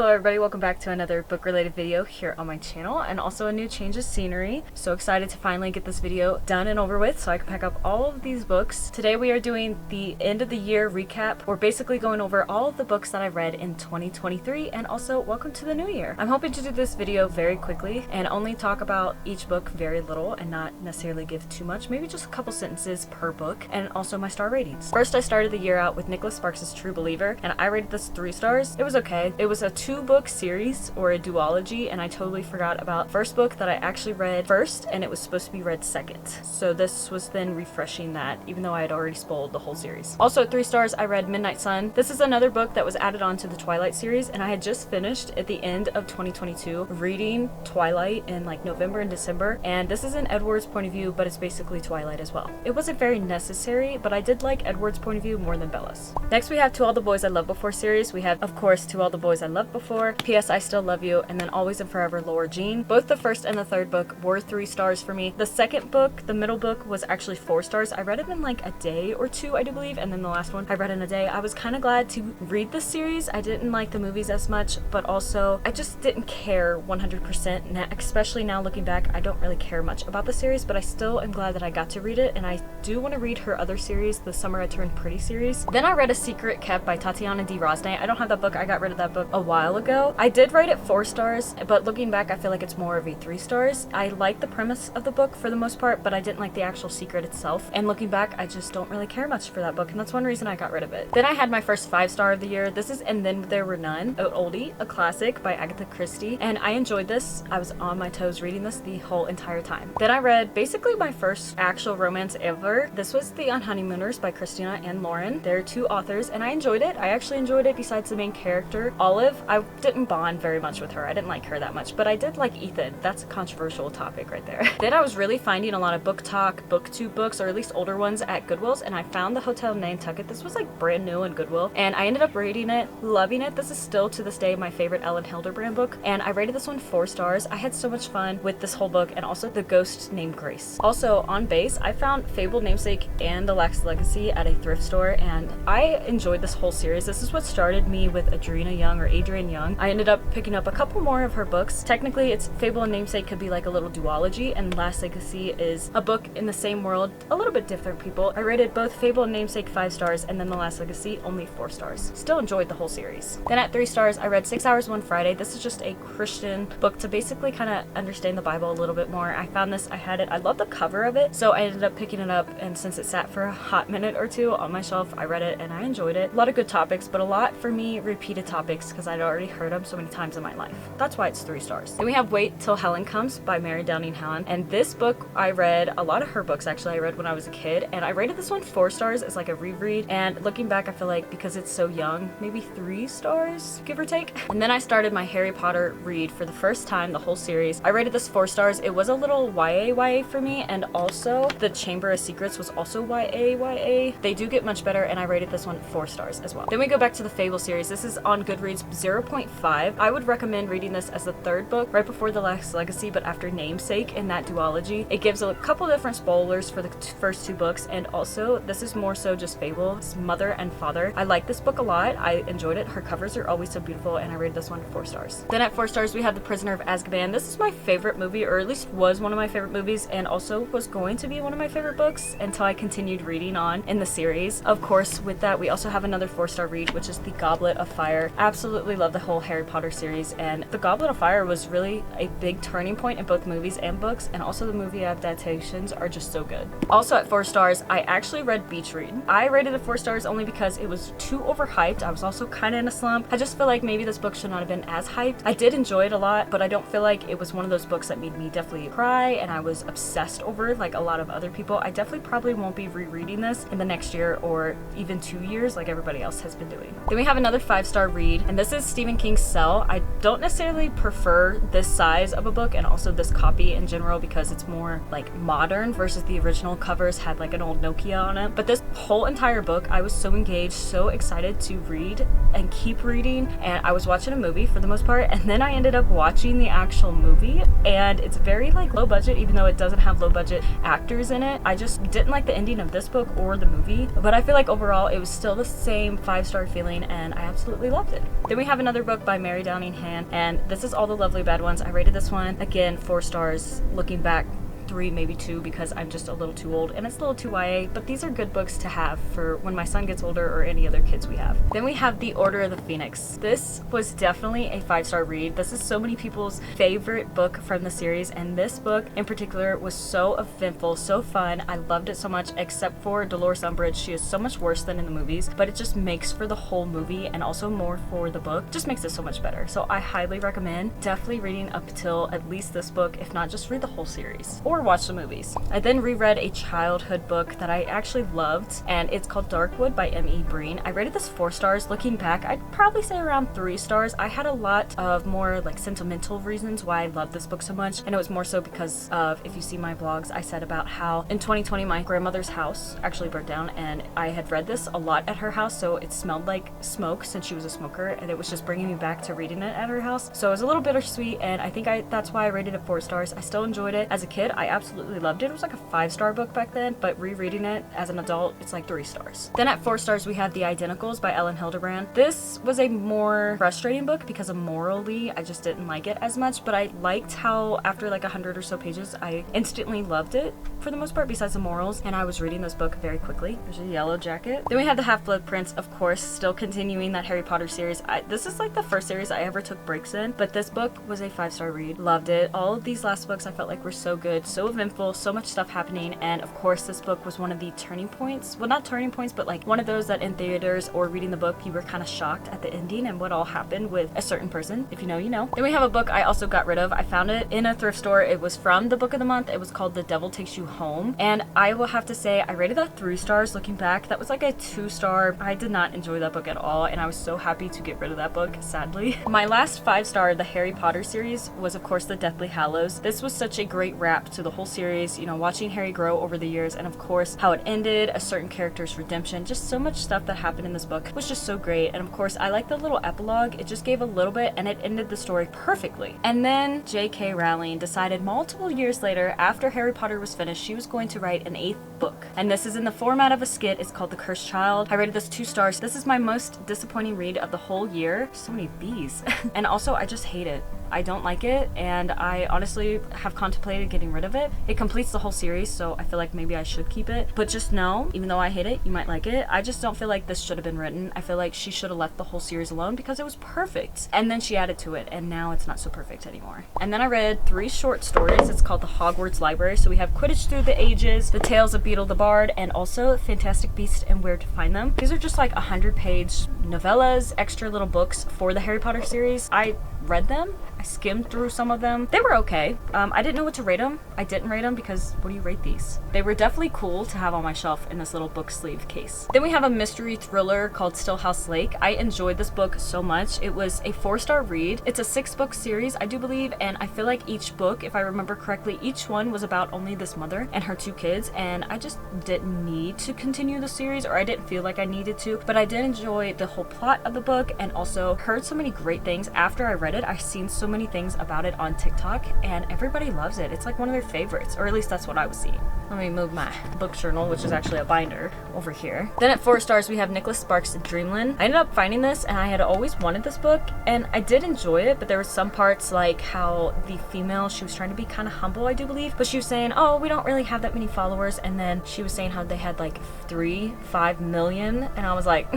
Hello everybody, welcome back to another book related video here on my channel, and also a new change of scenery. So excited to finally get this video done and over with so I can pack up all of these books. Today we are doing the end of the year recap. We're basically going over all of the books that I read in 2023 and also welcome to the new year. I'm hoping to do this video very quickly and only talk about each book very little and not necessarily give too much, maybe just a couple sentences per book, and also my star ratings. First, I started the year out with Nicholas Sparks' True Believer, and I rated this 3 stars. It was okay. It was a 2-book series or a duology, and I totally forgot about first book that I actually read first and it was supposed to be read second. So this was then refreshing that, even though I had already spoiled the whole series. Also at 3 stars, I read Midnight Sun. This is another book that was added on to the Twilight series, and I had just finished at the end of 2022 reading Twilight in like November and December, and this is in Edward's point of view, but it's basically Twilight as well. It wasn't very necessary, but I did like Edward's point of view more than Bella's. Next we have To All the Boys I Loved Before series. We have, of course, To All the Boys I Loved Before, P.S. I Still Love You, and then Always and Forever Laura Jean. Both the first and the third book were 3 stars for me. The second book, the middle book, was actually 4 stars. I read it in like a day or 2, I do believe, and then the last one I read in a day. I was kind of glad to read this series. I didn't like the movies as much, but also I just didn't care 100%. Now, especially now looking back, I don't really care much about the series, but I still am glad that I got to read it, and I do want to read her other series, the Summer I Turned Pretty series. Then I read A Secret Kept by Tatiana D. Rosnay. I don't have that book. I got rid of that book a while ago. I did rate it 4 stars, but looking back, I feel like it's more of a 3 stars. I like the premise of the book for the most part, but I didn't like the actual secret itself. And looking back, I just don't really care much for that book, and that's one reason I got rid of it. Then I had my first 5-star of the year. This is And Then There Were None, an oldie, a classic by Agatha Christie, and I enjoyed this. I was on my toes reading this the whole entire time. Then I read basically my first actual romance ever. This was The Unhoneymooners by Christina and Lauren. They're 2 authors, and I enjoyed it. I actually enjoyed it besides the main character, Olive. I didn't bond very much with her. I didn't like her that much, but I did like Ethan. That's a controversial topic right there. Then I was really finding a lot of book talk, booktube books, or at least older ones at Goodwill's, and I found The Hotel Nantucket. This was like brand new in Goodwill, and I ended up reading it, loving it. This is still to this day my favorite Ellen Hilderbrand book, and I rated this one 4 stars. I had so much fun with this whole book, and also The Ghost Named Grace. Also on base, I found Fabled Namesake and The Last Legacy at a thrift store, and I enjoyed this whole series. This is what started me with Adriana Young, or Adrienne Young. I ended up picking up a couple more of her books. Technically, it's Fable and Namesake could be like a little duology, and Last Legacy is a book in the same world, a little bit different people. I rated both Fable and Namesake 5 stars, and then The Last Legacy only 4 stars. Still enjoyed the whole series. Then at 3 stars, I read 6 Hours One Friday. This is just a Christian book to basically kind of understand the Bible a little bit more. I found this, I had it, I love the cover of it, so I ended up picking it up, and since it sat for a hot minute or 2 on my shelf, I read it and I enjoyed it. A lot of good topics, but a lot for me repeated topics because I'd already heard them so many times in my life. That's why it's 3 stars. Then we have Wait Till Helen Comes by Mary Downing Helen, and this book I read, a lot of her books actually I read when I was a kid, and I rated this one 4 stars as like a reread, and looking back I feel like because it's so young, maybe 3 stars, give or take. And then I started my Harry Potter read for the first time, the whole series. I rated this 4 stars. It was a little YA for me, and also The Chamber of Secrets was also YA. They do get much better, and I rated this one 4 stars as well. Then we go back to the Fable series. This is on Goodreads 0.5. I would recommend reading this as the 3rd book, right before The Last Legacy, but after Namesake in that duology. It gives a couple different spoilers for the first 2 books, and also this is more so just Fable's mother and father. I like this book a lot. I enjoyed it. Her covers are always so beautiful, and I rated this one 4 stars. Then at 4 stars, we have The Prisoner of Azkaban. This is my favorite movie, or at least was one of my favorite movies, and also was going to be one of my favorite books until I continued reading on in the series. Of course, with that, we also have another 4-star read, which is The Goblet of Fire. Absolutely love the whole Harry Potter series, and The Goblet of Fire was really a big turning point in both movies and books, and also the movie adaptations are just so good. Also at 4 stars, I actually read Beach Read. I rated it 4 stars only because it was too overhyped. I was also kind of in a slump. I just feel like maybe this book should not have been as hyped. I did enjoy it a lot, but I don't feel like it was one of those books that made me definitely cry and I was obsessed over like a lot of other people. I definitely probably won't be rereading this in the next year or even 2 years like everybody else has been doing. Then we have another 5-star read, and this is Stephen King's Cell. I don't necessarily prefer this size of a book and also this copy in general because it's more like modern versus the original covers had like an old Nokia on it. But this whole entire book, I was so engaged, so excited to read and keep reading, and I was watching a movie for the most part, and then I ended up watching the actual movie, and it's very like low budget even though it doesn't have low budget actors in it. I just didn't like the ending of this book or the movie, but I feel like overall it was still the same 5-star feeling and I absolutely loved it. Then we have another another book by Mary Downing-Hand, and this is All the Lovely Bad Ones. I rated this one, again, 4 stars. Looking back, 3, maybe 2, because I'm just a little too old and it's a little too YA, but these are good books to have for when my son gets older or any other kids we have. Then we have The Order of the Phoenix. This was definitely a 5-star read. This is so many people's favorite book from the series, and this book in particular was so eventful, so fun. I loved it so much, except for Dolores Umbridge. She is so much worse than in the movies, but it just makes for the whole movie and also more for the book. Just makes it so much better. So I highly recommend definitely reading up till at least this book, if not just read the whole series or watch the movies. I then reread a childhood book that I actually loved, and it's called Darkwood by M.E. Breen. I rated this 4 stars. Looking back, I'd probably say around 3 stars. I had a lot of more like sentimental reasons why I love this book so much, and it was more so because of, if you see my vlogs, I said about how in 2020 my grandmother's house actually burnt down, and I had read this a lot at her house, so it smelled like smoke since she was a smoker, and it was just bringing me back to reading it at her house. So it was a little bittersweet, and I think that's why I rated it 4 stars. I still enjoyed it. As a kid, I absolutely loved it. It was like a 5-star book back then, but rereading it as an adult, it's like 3 stars. Then at 4 stars, we have The Identicals by Ellen Hildebrand. This was a more frustrating book because morally, I just didn't like it as much, but I liked how after like 100 or so pages, I instantly loved it for the most part, besides the morals, and I was reading this book very quickly. There's a yellow jacket. Then we have The Half-Blood Prince, of course, still continuing that Harry Potter series. This is like the first series I ever took breaks in, but this book was a 5-star read. Loved it. All of these last books I felt like were so good, so eventful, so much stuff happening, and of course this book was one of the turning points. Well, not turning points, but like one of those that in theaters or reading the book you were kind of shocked at the ending and what all happened with a certain person. If you know, you know. Then we have a book I also got rid of. I found it in a thrift store. It was from the book of the month. It was called The Devil Takes You Home, and I will have to say I rated that 3 stars. Looking back, that was like a 2-star. I did not enjoy that book at all, and I was so happy to get rid of that book, sadly. My last 5-star, the Harry Potter series, was of course The Deathly Hallows. This was such a great wrap to the whole series, you know, watching Harry grow over the years, and of course how it ended, a certain character's redemption, just so much stuff that happened in this book was just so great. And of course I like the little epilogue. It just gave a little bit and it ended the story perfectly. And then J.K. Rowling decided multiple years later, after Harry Potter was finished, she was going to write an 8th book, and this is in the format of a skit. It's called The Cursed Child. I rated this 2 stars. This is my most disappointing read of the whole year. So many bees. And also I just hate it. I don't like it, and I honestly have contemplated getting rid of it. It completes the whole series, so I feel like maybe I should keep it. But just know, even though I hate it, you might like it. I just don't feel like this should have been written. I feel like she should have left the whole series alone because it was perfect. And then she added to it, and now it's not so perfect anymore. And then I read 3 short stories. It's called The Hogwarts Library. So we have Quidditch Through the Ages, The Tales of Beetle the Bard, and also Fantastic Beasts and Where to Find Them. These are just like 100-page novellas, extra little books for the Harry Potter series. I read them. I skimmed through some of them. They were okay. I didn't know what to rate them. I didn't rate them because what do you rate these? They were definitely cool to have on my shelf in this little book sleeve case. Then we have a mystery thriller called Stillhouse Lake. I enjoyed this book so much. It was a 4-star read. It's a 6-book series, I do believe, and I feel like each book, if I remember correctly, each one was about only this mother and her 2 kids, and I just didn't need to continue the series, or I didn't feel like I needed to, but I did enjoy the whole plot of the book and also heard so many great things. After I read it, I've seen so many things about it on TikTok, and everybody loves it. It's like one of their favorites, or at least that's what I was seeing. Let me move my book journal, which is actually a binder, over here. Then at 4 stars, we have Nicholas Sparks' Dreamland. I ended up finding this, and I had always wanted this book, and I did enjoy it, but there were some parts like how the female, she was trying to be kind of humble, I do believe, but she was saying, oh, we don't really have that many followers, and then she was saying how they had like 5 million, and I was like,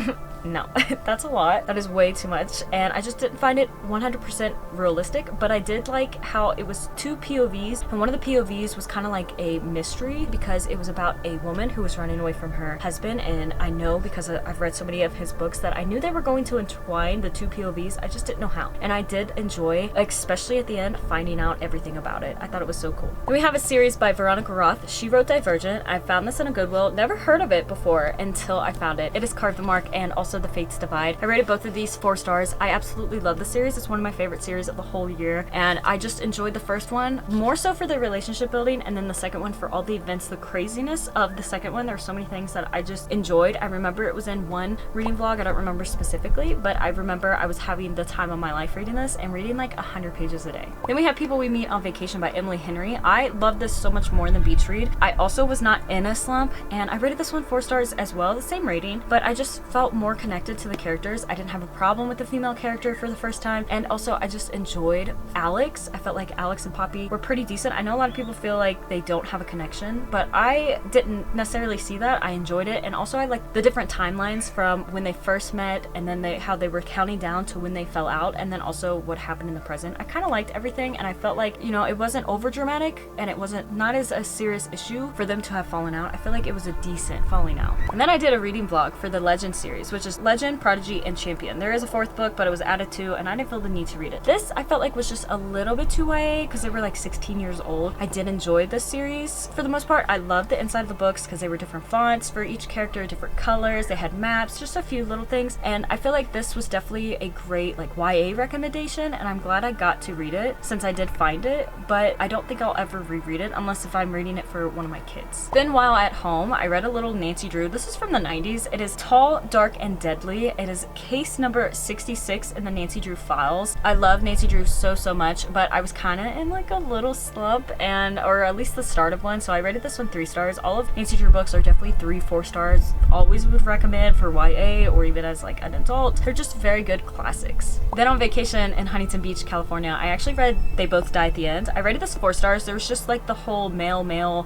no, that's a lot. That is way too much, and I just didn't find it 100% realistic, but I did like how it was 2 POVs, and one of the POVs was kind of like a mystery because it was about a woman who was running away from her husband, and I know because I've read so many of his books that I knew they were going to entwine the 2 POVs. I just didn't know how, and I did enjoy, especially at the end, finding out everything about it. I thought it was so cool. Then we have a series by Veronica Roth. She wrote Divergent. I found this in a Goodwill. Never heard of it before until I found it. It is Carve the Mark and also The Fates Divide. I rated both of these 4 stars. I absolutely love the series. It's one of my favorite series of the whole year, and I just enjoyed the first one more so for the relationship building, and then the second one for all the events, the craziness of the second one. There were so many things that I just enjoyed. I remember it was in one reading vlog. I don't remember specifically, but I remember I was having the time of my life reading this and reading like 100 pages a day. Then we have People We Meet on Vacation by Emily Henry. I love this so much more than Beach Read. I also was not in a slump, and I rated this one 4 stars as well, the same rating, but I just felt more connected to the characters. I didn't have a problem with the female character for the first time, and also I just enjoyed Alex. I felt like Alex and Poppy were pretty decent. I know a lot of people feel like they don't have a connection, but I didn't necessarily see that. I enjoyed it, and also I liked the different timelines from when they first met, and then how they were counting down to when they fell out, and then also what happened in the present. I kind of liked everything, and I felt like, you know, it wasn't over dramatic, and it wasn't not as a serious issue for them to have fallen out. I feel like it was a decent falling out. And then I did a reading vlog for the Legend series, which is Legend, Prodigy, and Champion. There is a fourth book, but it was added to, and I didn't feel the need to read it. This I felt like was just a little bit too YA because they were like 16 years old. I did enjoy this series for the most part. I loved the inside of the books because they were different fonts for each character, different colors, they had maps, just a few little things, and I feel like this was definitely a great like YA recommendation, and I'm glad I got to read it since I did find it, but I don't think I'll ever reread it unless if I'm reading it for one of my kids. Then while at home, I read a little Nancy Drew. This is from the 90s. It is Tall, Dark, and Deadly. It is case number 66 in the Nancy Drew files. I love Nancy Drew so much, but I was kind of in like a little slump, or at least the start of one, so I rated this one 3 stars. All of Nancy Drew books are definitely 3-4 stars. Always would recommend for YA or even as like an adult. They're just very good classics. Then on vacation in Huntington Beach, California, I actually read They Both Die at the End. I rated this 4 stars. There was just like the whole male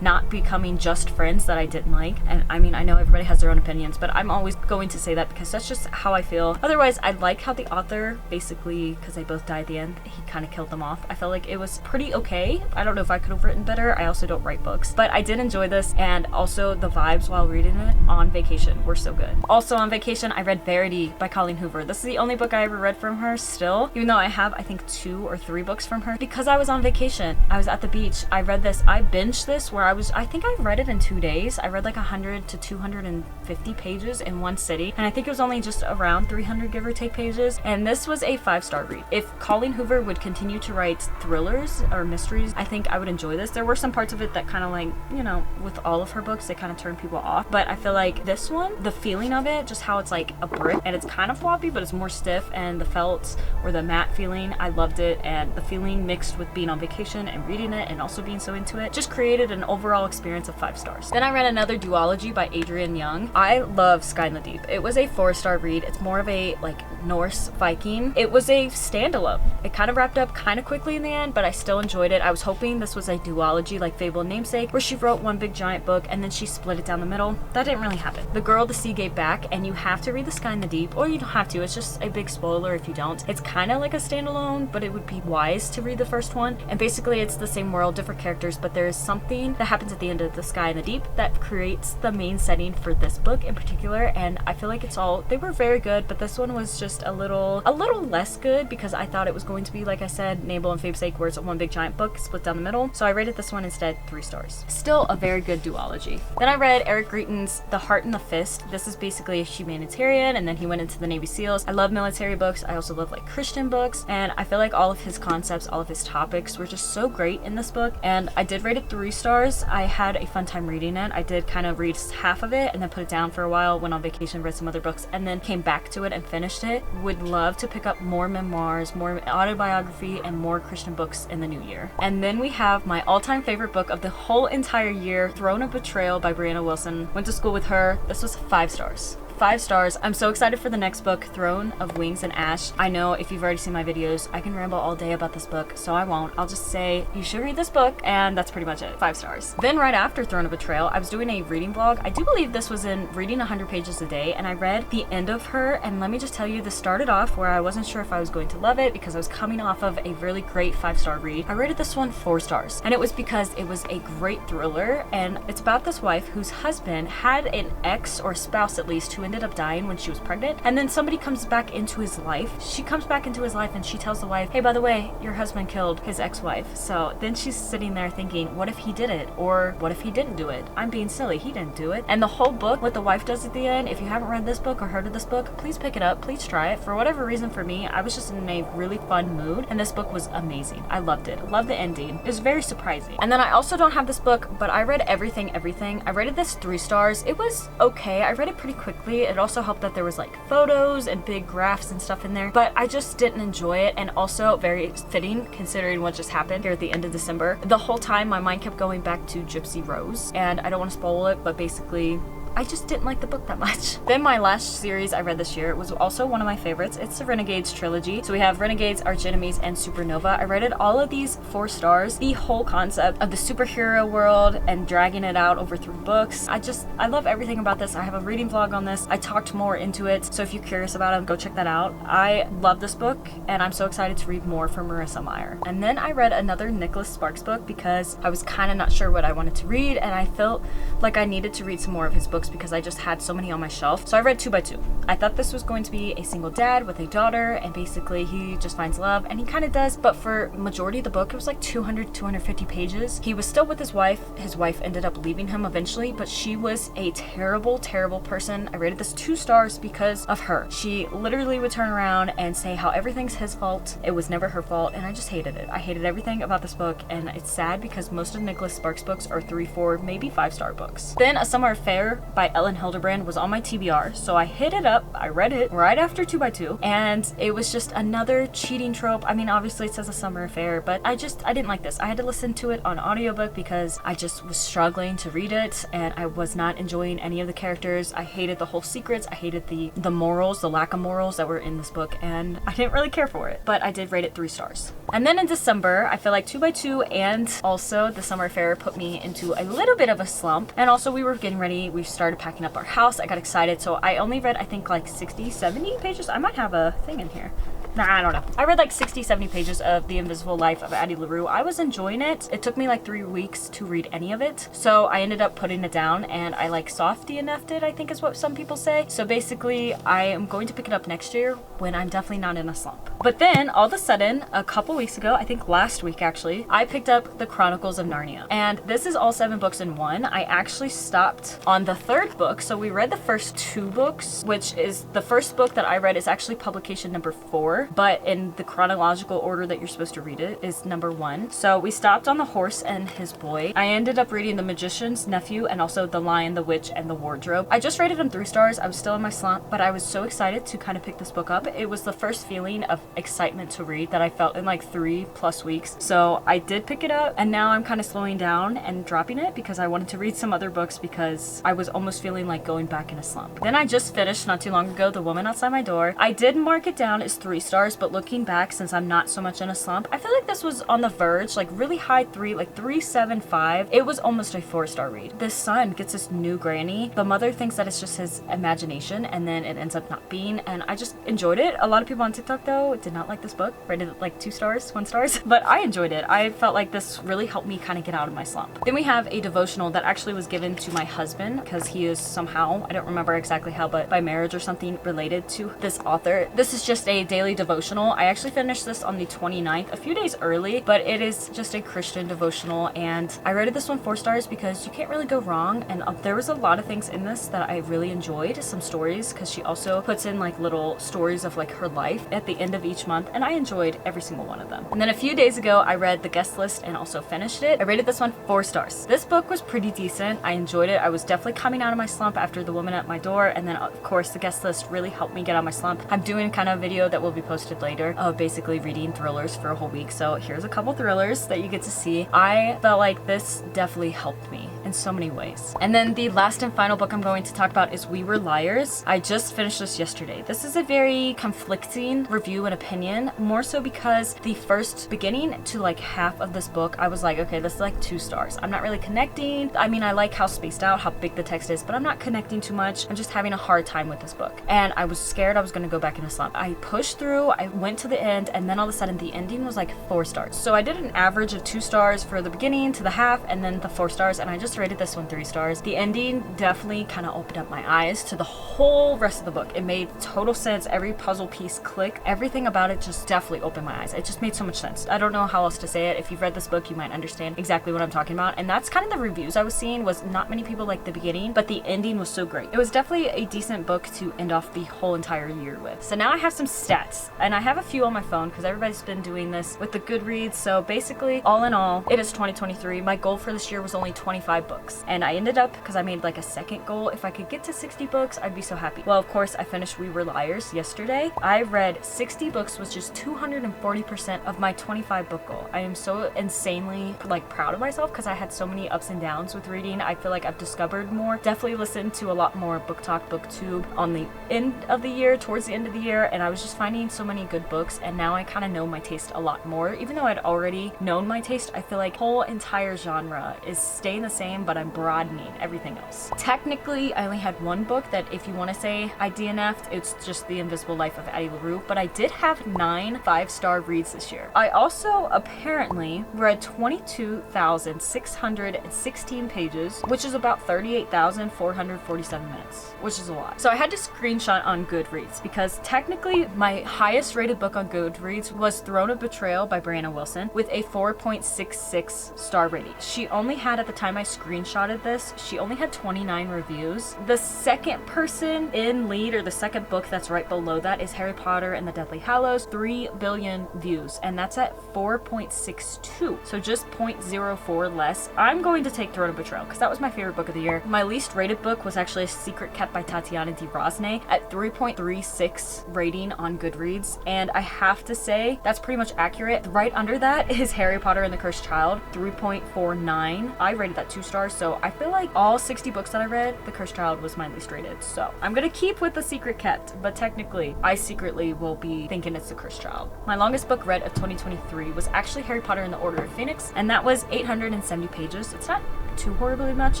not becoming just friends that I didn't like, and I mean, I know everybody has their own opinions, but I'm always going to say that because that's just how I feel. Otherwise, I like how the author basically, because they both died at the end, he kind of killed them off. I felt like it was pretty okay. I don't know if I could have written better. I also don't write books, but I did enjoy this, and also the vibes while reading it on vacation were so good. Also on vacation, I read Verity by Colleen Hoover. This is the only book I ever read from her still, even though I have I think 2 or 3 books from her, because I was on vacation. I was at the beach. I read this. I binged this where I think I read it in 2 days. I read like 100 to 250 pages in one sitting, and I think it was only just around 300 give or take pages, and this was a 5-star read. If Colleen Hoover would continue to write thrillers or mysteries, I think I would enjoy this. There were some parts of it that kind of like, you know, with all of her books, they kind of turn people off, but I feel like this one, the feeling of it, just how it's like a brick and it's kind of floppy, but it's more stiff, and the felt or the matte feeling, I loved it, and the feeling mixed with being on vacation and reading it and also being so into it just created an overall experience of 5 stars. Then I read another duology by Adrienne Young. I love Sky in the Deep. It was a 4-star read. It's more of a like Norse Viking. It was a standalone. It kind of wrapped up kind of quickly in the end, but I still enjoyed it. I was hoping this was a duology like Fable and Namesake, where she wrote one big giant book and then she split it down the middle. That didn't really happen. The Girl the Sea Gave Back, and you have to read The Sky in the Deep, or you don't have to. It's just a big spoiler if you don't. It's kind of like a standalone, but it would be wise to read the first one. And basically it's the same world, different characters, but there is something that happens at the end of The Sky in the Deep that creates the main setting for this book in particular, and I feel like they were very good, but this one was just a little less good because I thought it was going to be, like I said, Nabal and Fabesake, where it's one big giant book split down the middle. So I rated this one instead 3 stars. Still a very good duology. Then I read Eric Greeton's The Heart and the Fist. This is basically a humanitarian, and then he went into the Navy SEALs. I love military books. I also love like Christian books, and I feel like all of his concepts, all of his topics were just so great in this book, and I did rate it 3 stars. I had a fun time reading it. I did kind of read half of it and then put it down for a while, went on vacation, read some other books, and then came back to it and finished it. Would love to pick up more memoirs, more autobiography, and more Christian books in the new year. And then we have my all-time favorite book of the whole entire year, Throne of Betrayal by Brianna Wilson. Went to school with her. This was 5 stars. 5 stars. I'm so excited for the next book, Throne of Wings and Ash. I know if you've already seen my videos, I can ramble all day about this book, so I won't. I'll just say you should read this book, and that's pretty much it. 5 stars. Then right after Throne of Betrayal, I was doing a reading vlog. I do believe this was in reading 100 pages a day, and I read the end of her, and let me just tell you, this started off where I wasn't sure if I was going to love it because I was coming off of a really great 5-star read. I rated this one 4 stars, and it was because it was a great thriller, and it's about this wife whose husband had an ex or spouse at least who ended up dying when she was pregnant, and then somebody comes back into his life. She comes back into his life and she tells the wife, hey, by the way, your husband killed his ex-wife. So then she's sitting there thinking, what if he did it? Or what if he didn't do it? I'm being silly, he didn't do it. And the whole book, what the wife does at the end, if you haven't read this book or heard of this book, please pick it up, please try it. For whatever reason, for me, I was just in a really fun mood, and this book was amazing. I loved it. I loved the ending. It was very surprising. And then I also don't have this book, but I read Everything Everything. I rated this 3 stars. It was okay. I read it pretty quickly. It also helped that there was like photos and big graphs and stuff in there, but I just didn't enjoy it, and also very fitting considering what just happened here at the end of December. The whole time my mind kept going back to Gypsy Rose, and I don't want to spoil it, but basically I just didn't like the book that much. Then my last series I read this year was also one of my favorites. It's the Renegades trilogy. So we have Renegades, Arch Enemies, and Supernova. I rated all of these 4 stars. The whole concept of the superhero world and dragging it out over 3 books. I love everything about this. I have a reading vlog on this. I talked more into it. So if you're curious about it, go check that out. I love this book and I'm so excited to read more from Marissa Meyer. And then I read another Nicholas Sparks book because I was kind of not sure what I wanted to read and I felt like I needed to read some more of his books because I just had so many on my shelf. So I read 2 by 2. I thought this was going to be a single dad with a daughter and basically he just finds love, and he kind of does, but for majority of the book it was like 250 pages. He was still with his wife. His wife ended up leaving him eventually, but she was a terrible person. I rated this 2 stars because of her. She literally would turn around and say how everything's his fault. It was never her fault, and I just hated it. I hated everything about this book, and it's sad because most of Nicholas Sparks books are 3, 4, maybe 5-star books. Then A Summer Affair by Ellen Hildebrand was on my TBR, so I hit it up. I read it right after 2 by 2, and it was just another cheating trope. I mean, obviously it says A Summer Affair, but I didn't like this. I had to listen to it on audiobook because I just was struggling to read it, and I was not enjoying any of the characters. I hated the whole secrets. I hated the morals, the lack of morals that were in this book, and I didn't really care for it, but I did rate it 3 stars. And then in December, I feel like 2 by 2 and also The Summer Affair put me into a little bit of a slump, and also we were getting ready. We started packing up our house. I got excited, so I only read I think like 60, 70 pages. I might have a thing in here. Nah, I don't know. I read like 60, 70 pages of The Invisible Life of Addie LaRue. I was enjoying it. It took me like 3 weeks to read any of it. So I ended up putting it down and I like soft DNF'd it, I think is what some people say. So basically I am going to pick it up next year when I'm definitely not in a slump. But then all of a sudden, a couple weeks ago, I think last week actually, I picked up The Chronicles of Narnia. And this is all 7 books in one. I actually stopped on the 3rd book. So we read the first 2 books, which is the first book that I read is actually publication number 4. But in the chronological order that you're supposed to read it is number 1. So we stopped on The Horse and His Boy. I ended up reading The Magician's Nephew and also The Lion, the Witch, and the Wardrobe. I just rated them 3 stars. I was still in my slump, but I was so excited to kind of pick this book up. It was the first feeling of excitement to read that I felt in like 3+ weeks. So I did pick it up, and now I'm kind of slowing down and dropping it because I wanted to read some other books because I was almost feeling like going back in a slump. Then I just finished not too long ago The Woman Outside My Door. I did mark it down as 3 stars, but looking back, since I'm not so much in a slump, I feel like this was on the verge, like really high 3, like 3.75. It was almost a 4-star read. The son gets this new granny. The mother thinks that it's just his imagination, and then it ends up not being, and I just enjoyed it. A lot of people on TikTok though did not like this book, rated it like 2 stars, 1 stars, but I enjoyed it. I felt like this really helped me kind of get out of my slump. Then we have a devotional that actually was given to my husband because he is somehow, I don't remember exactly how, but by marriage or something related to this author. This is just a daily devotional. I actually finished this on the 29th, a few days early, but it is just a Christian devotional, and I rated this one 4 stars because you can't really go wrong, and there was a lot of things in this that I really enjoyed, some stories, because she also puts in like little stories of like her life at the end of each month, and I enjoyed every single one of them. And then a few days ago, I read The Guest List and also finished it. I rated this one 4 stars. This book was pretty decent. I enjoyed it. I was definitely coming out of my slump after The Woman at My Door, and then of course The Guest List really helped me get out of my slump. I'm doing kind of a video that will be posted later of basically reading thrillers for a whole week, so here's a couple thrillers that you get to see. I felt like this definitely helped me in so many ways. And then the last and final book I'm going to talk about is We Were Liars. I just finished this yesterday. This is a very conflicting review and opinion, more so because the first beginning to like half of this book, I was like, okay, this is like 2 stars. I'm not really connecting. I mean, I like how spaced out, how big the text is, but I'm not connecting too much. I'm just having a hard time with this book. And I was scared I was gonna go back in a slump. I pushed through, I went to the end, and then all of a sudden the ending was like 4 stars. So I did an average of 2 stars for the beginning to the half, and then the 4 stars, and I just rated this one 3 stars. The ending definitely kind of opened up my eyes to the whole rest of the book. It made total sense. Every puzzle piece clicked. Everything about it just definitely opened my eyes. It just made so much sense. I don't know how else to say it. If you've read this book, you might understand exactly what I'm talking about. And that's kind of the reviews I was seeing, was not many people liked the beginning, but the ending was so great. It was definitely a decent book to end off the whole entire year with. So now I have some stats, and I have a few on my phone because everybody's been doing this with the Goodreads. So basically, all in all, it is 2023. My goal for this year was only 25 books. And I ended up, because I made like a second goal, if I could get to 60 books, I'd be so happy. Well, of course, I finished We Were Liars yesterday. I read 60 books, which is 240% of my 25 book goal. I am so insanely like proud of myself because I had so many ups and downs with reading. I feel like I've discovered more. Definitely listened to a lot more Book Talk, BookTube on the end of the year, towards the end of the year, and I was just finding so many good books, and now I kind of know my taste a lot more. Even though I'd already known my taste, I feel like whole entire genre is staying the same, but I'm broadening everything else. Technically, I only had one book that, if you want to say I DNF'd, it's just The Invisible Life of Addie LaRue, but I did have 9 5-star reads this year. I also apparently read 22,616 pages, which is about 38,447 minutes, which is a lot. So I had to screenshot on Goodreads because technically my highest rated book on Goodreads was Throne of Betrayal by Brianna Wilson with a 4.66 star rating. She only had, at the time I screenshotted this, she only had 29 reviews. The second person in lead, or the second book that's right below that, is Harry Potter and the Deathly Hallows, 3 billion views, and that's at 4.62, so just 0.04 less. I'm going to take Throne of Betrayal because that was my favorite book of the year. My least rated book was actually A Secret Kept by Tatiana de Rosne at 3.36 rating on Goodreads, and I have to say that's pretty much accurate. Right under that is Harry Potter and the Cursed Child, 3.49. I rated that 2 stars, so I feel like all 60 books that I read, The Cursed Child was my least rated. So I'm gonna keep with The Secret Kept, but technically I secretly will be thinking it's The Cursed Child. My longest book read of 2023 was actually Harry Potter and the Order of Phoenix, and that was 870 pages. It's not too horribly much.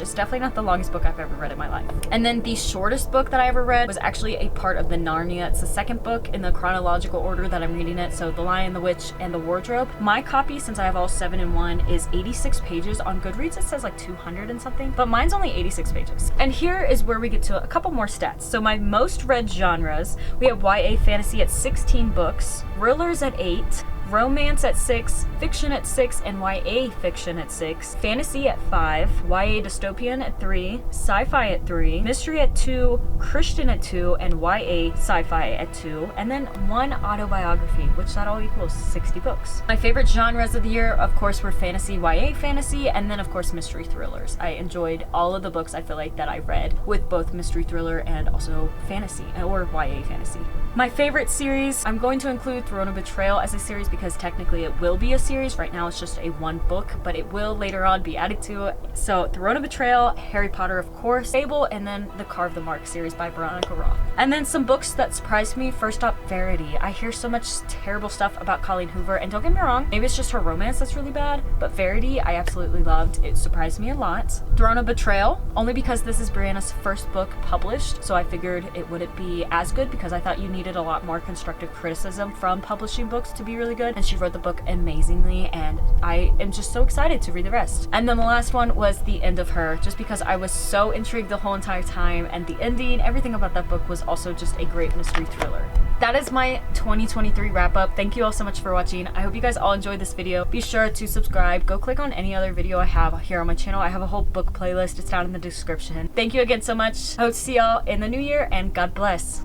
It's definitely not the longest book I've ever read in my life. And then the shortest book that I ever read was actually a part of the Narnia. It's the second book in the chronological order that I'm reading it. So The Lion, the Witch, and the Wardrobe. My copy, since I have all 7 in one, is 86 pages. On Goodreads it says like 200 and something, but mine's only 86 pages. And here is where we get to a couple more stats. So my most read genres, we have YA fantasy at 16 books, thrillers at 8, romance at 6, fiction at 6, and YA fiction at 6, fantasy at 5, YA dystopian at 3, sci-fi at 3, mystery at 2, Christian at 2, and YA sci-fi at 2, and then 1 autobiography, which that all equals 60 books. My favorite genres of the year, of course, were fantasy, YA fantasy, and then of course mystery thrillers. I enjoyed all of the books I feel like that I read with both mystery thriller and also fantasy, or YA fantasy. My favorite series, I'm going to include Throne of Betrayal as a series because technically it will be a series. Right now it's just a 1 book, but it will later on be added to it. So Throne of Betrayal, Harry Potter of course, Fable, and then the Carve the Mark series by Veronica Roth. And then some books that surprised me. First up, Verity. I hear so much terrible stuff about Colleen Hoover, and don't get me wrong, maybe it's just her romance that's really bad, but Verity I absolutely loved. It surprised me a lot. Throne of Betrayal, only because this is Brianna's first book published, so I figured it wouldn't be as good because I thought you needed a lot more constructive criticism from publishing books to be really good, and she wrote the book amazingly, and I am just so excited to read the rest. And then the last one was The End of Her, just because I was so intrigued the whole entire time, and the ending, everything about that book was also just a great mystery thriller. That is my 2023 wrap up. Thank you all so much for watching. I hope you guys all enjoyed this video. Be sure to subscribe. Go click on any other video I have here on my channel. I have a whole book playlist. It's down in the description. Thank you again so much. I hope to see y'all in the new year, and God bless.